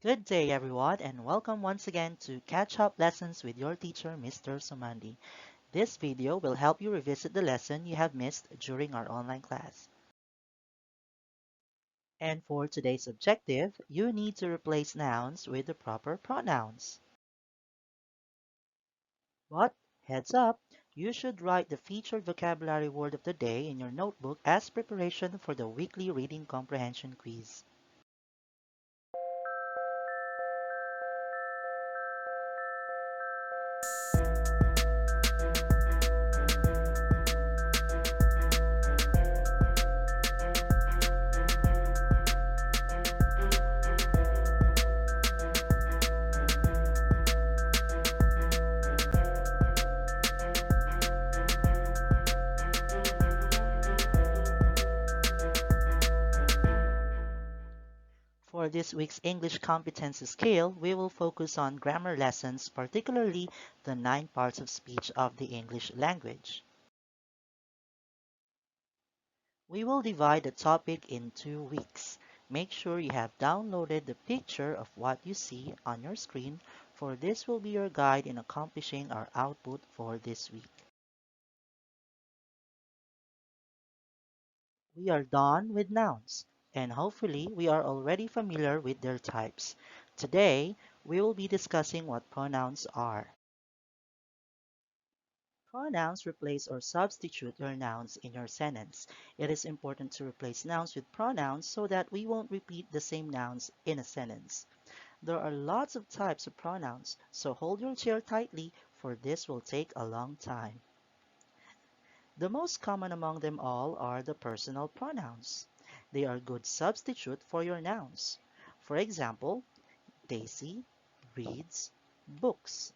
Good day, everyone, and welcome once again to Catch Up Lessons with your teacher, Mr. Sumandi. This video will help you revisit the lesson you have missed during our online class. And for today's objective, you need to replace nouns with the proper pronouns. But, heads up, you should write the featured vocabulary word of the day in your notebook as preparation for the weekly reading comprehension quiz. For this week's English competency scale, we will focus on grammar lessons, particularly the 9 parts of speech of the English language. We will divide the topic in 2 weeks. Make sure you have downloaded the picture of what you see on your screen, for this will be your guide in accomplishing our output for this week. We are done with nouns, and hopefully we are already familiar with their types. Today, we will be discussing what pronouns are. Pronouns replace or substitute your nouns in your sentence. It is important to replace nouns with pronouns so that we won't repeat the same nouns in a sentence. There are lots of types of pronouns, so hold your chair tightly, for this will take a long time. The most common among them all are the personal pronouns. They are good substitute for your nouns. For example, Daisy reads books.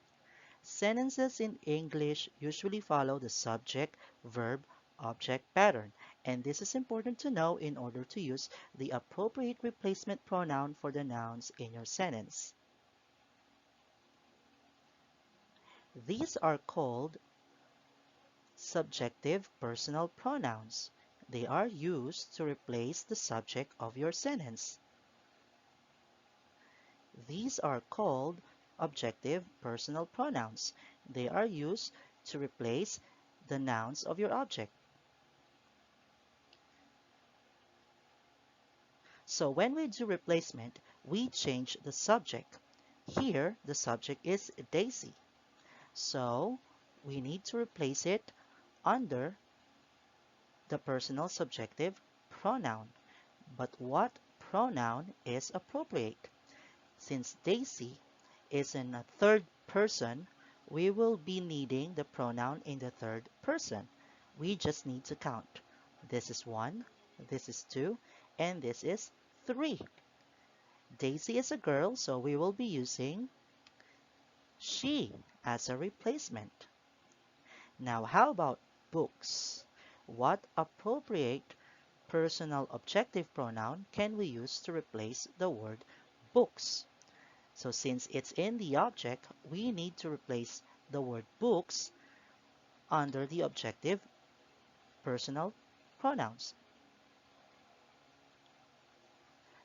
Sentences in English usually follow the subject, verb, object pattern, and this is important to know in order to use the appropriate replacement pronoun for the nouns in your sentence. These are called subjective personal pronouns. They are used to replace the subject of your sentence. These are called objective personal pronouns. They are used to replace the nouns of your object. So when we do replacement, we change the subject. Here, the subject is Daisy. So we need to replace it under the personal subjective pronoun. But what pronoun is appropriate? Since Daisy is in a third person, we will be needing the pronoun in the third person. We just need to count. This is 1, this is 2, and this is 3. Daisy is a girl, so we will be using she as a replacement. Now, how about books? What appropriate personal objective pronoun can we use to replace the word books? So since it's in the object, we need to replace the word books under the objective personal pronouns.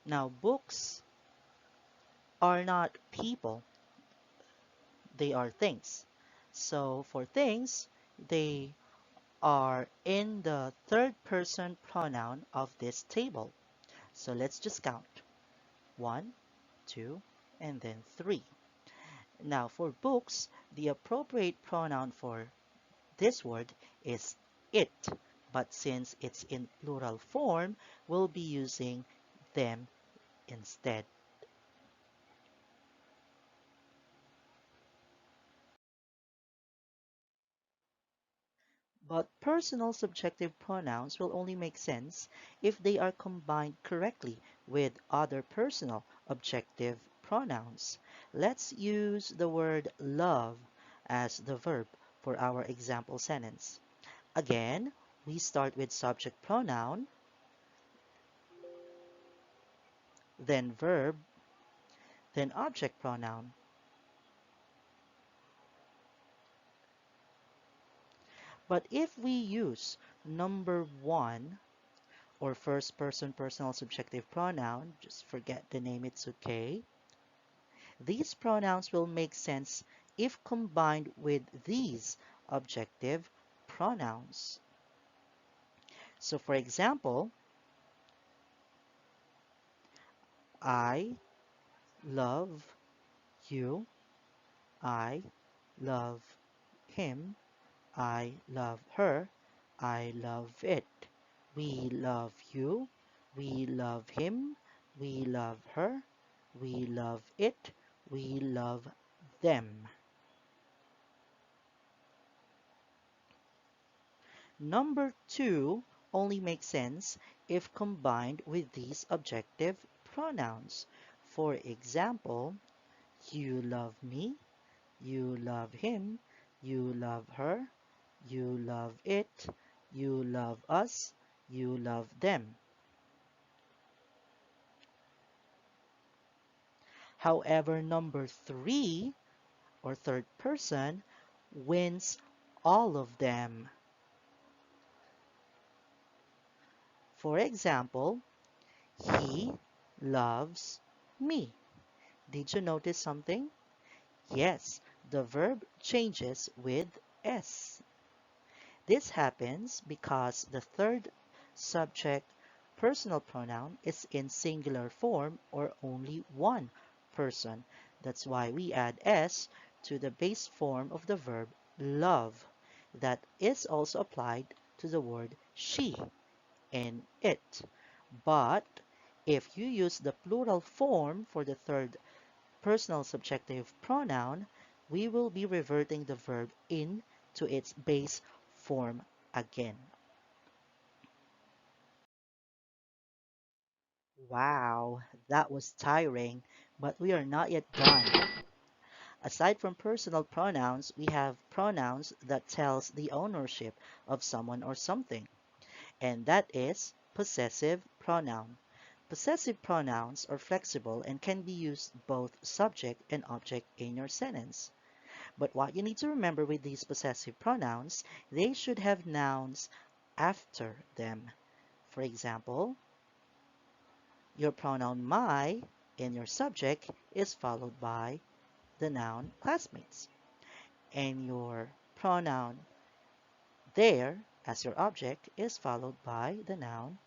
Now, books are not people, they are things. So for things, they are in the third person pronoun of this table. So let's just count. 1, 2, and then 3. Now for books, the appropriate pronoun for this word is it, but since it's in plural form, we'll be using them instead. But personal subjective pronouns will only make sense if they are combined correctly with other personal objective pronouns. Let's use the word love as the verb for our example sentence. Again, we start with subject pronoun, then verb, then object pronoun. But if we use number 1 or first person personal subjective pronoun, just forget the name, it's okay. These pronouns will make sense if combined with these objective pronouns. So for example, I love you, I love him, I love her, I love it. We love you, we love him, we love her, we love it, we love them. Number 2 only makes sense if combined with these objective pronouns. For example, you love me, you love him, you love her, you love it, you love us, you love them. However, number 3 or third person wins all of them. For example, he loves me. Did you notice something? Yes, the verb changes with S. This happens because the third subject personal pronoun is in singular form or only one person. That's why we add S to the base form of the verb love. That is also applied to the word she and it. But if you use the plural form for the third personal subjective pronoun, we will be reverting the verb in to its base form again. Wow, that was tiring, but we are not yet done. Aside from personal pronouns, we have pronouns that tells the ownership of someone or something, and that is possessive pronoun. Possessive pronouns are flexible and can be used both subject and object in your sentence. But what you need to remember with these possessive pronouns, they should have nouns after them. For example, your pronoun my in your subject is followed by the noun classmates, and your pronoun there as your object is followed by the noun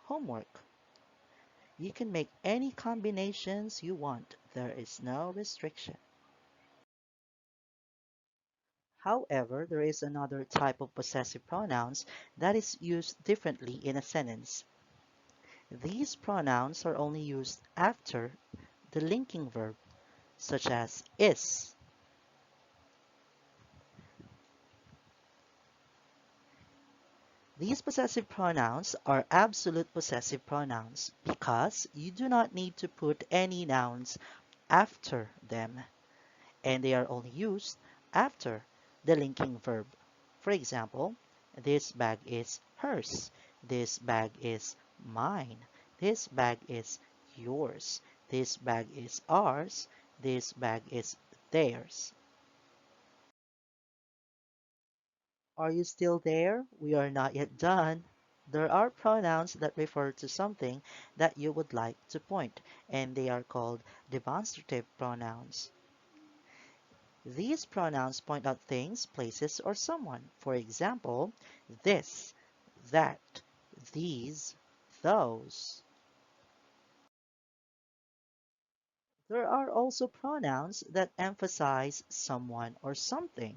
homework. You can make any combinations you want. There is no restriction. However, there is another type of possessive pronouns that is used differently in a sentence. These pronouns are only used after the linking verb, such as is. These possessive pronouns are absolute possessive pronouns because you do not need to put any nouns after them, and they are only used after the linking verb. For example, this bag is hers. This bag is mine. This bag is yours. This bag is ours. This bag is theirs. Are you still there? We are not yet done. There are pronouns that refer to something that you would like to point, and they are called demonstrative pronouns. These pronouns point out things, places, or someone. For example, this, that, these, those. There are also pronouns that emphasize someone or something.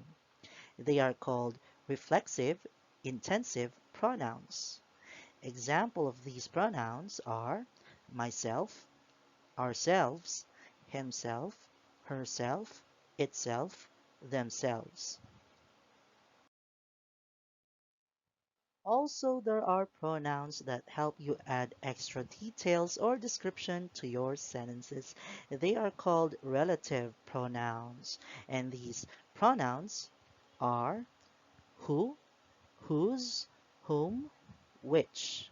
They are called reflexive, intensive pronouns. Example of these pronouns are myself, ourselves, himself, herself, itself, themselves. Also, there are pronouns that help you add extra details or description to your sentences. They are called relative pronouns, and these pronouns are who, whose, whom, which.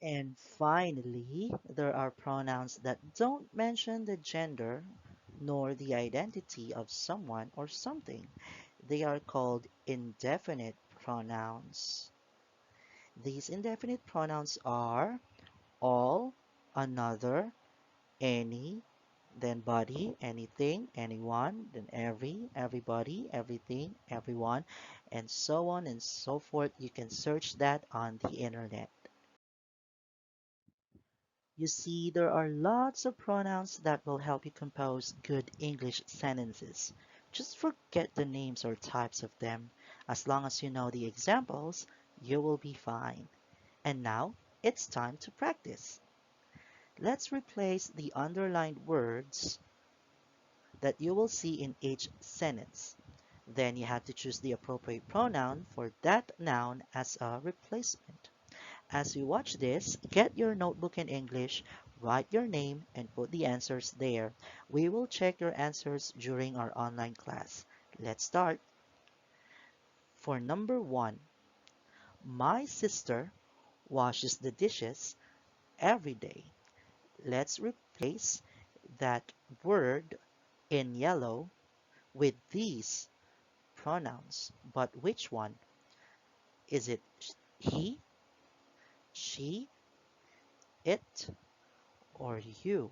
And finally, there are pronouns that don't mention the gender nor the identity of someone or something. They are called indefinite pronouns. These indefinite pronouns are all, another, any, then body, anything, anyone, then every, everybody, everything, everyone, and so on and so forth. You can search that on the internet. You see, there are lots of pronouns that will help you compose good English sentences. Just forget the names or types of them. As long as you know the examples, you will be fine. And now, it's time to practice. Let's replace the underlined words that you will see in each sentence. Then you have to choose the appropriate pronoun for that noun as a replacement. As you watch this, get your notebook in English, write your name, and put the answers there. We will check your answers during our online class. Let's start. For number 1, my sister washes the dishes every day. Let's replace that word in yellow with these pronouns. But which one? Is it he, she, it, or you?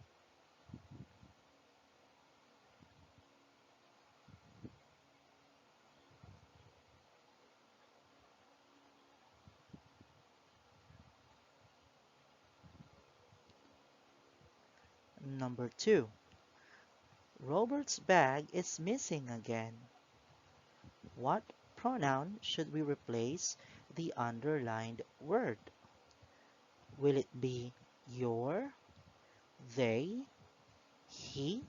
Number 2. Robert's bag is missing again. What pronoun should we replace the underlined word? Will it be your, they, he,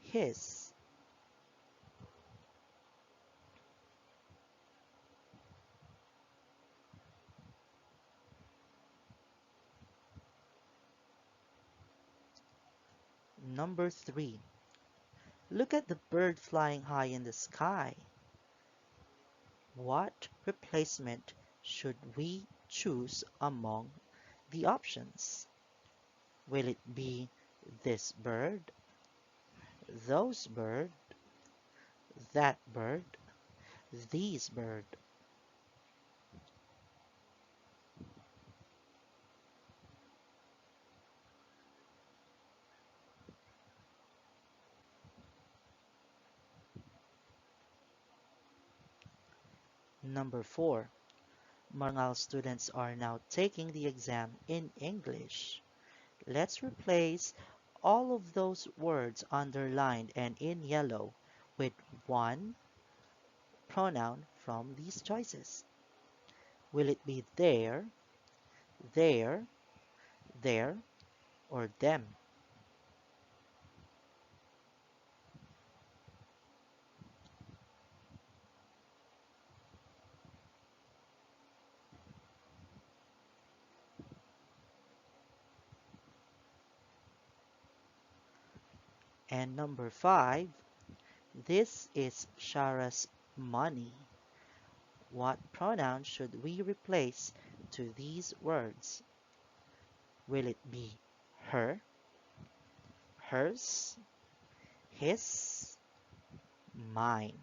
his? Number 3. Look at the bird flying high in the sky. What replacement should we choose among the options? Will it be this bird, those bird, that bird, these bird? Number 4. Marangal students are now taking the exam in English. Let's replace all of those words underlined and in yellow with one pronoun from these choices. Will it be their, their, or them? And number 5, this is Shara's money. What pronoun should we replace to these words? Will it be her, hers, his, mine?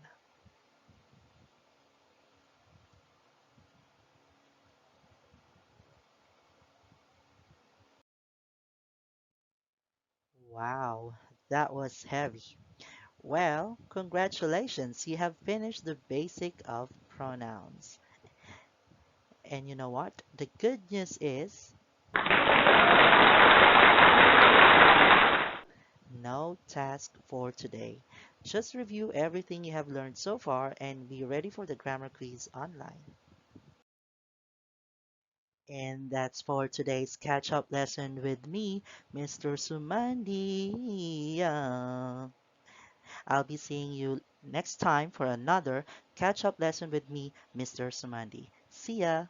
Wow, that was heavy. Well, congratulations, you have finished the basic of pronouns. And you know what? The good news is no task for today. Just review everything you have learned so far and be ready for the grammar quiz online. And that's for today's catch-up lesson with me, Mr. Sumandi. I'll be seeing you next time for another catch-up lesson with me, Mr. Sumandi. See ya!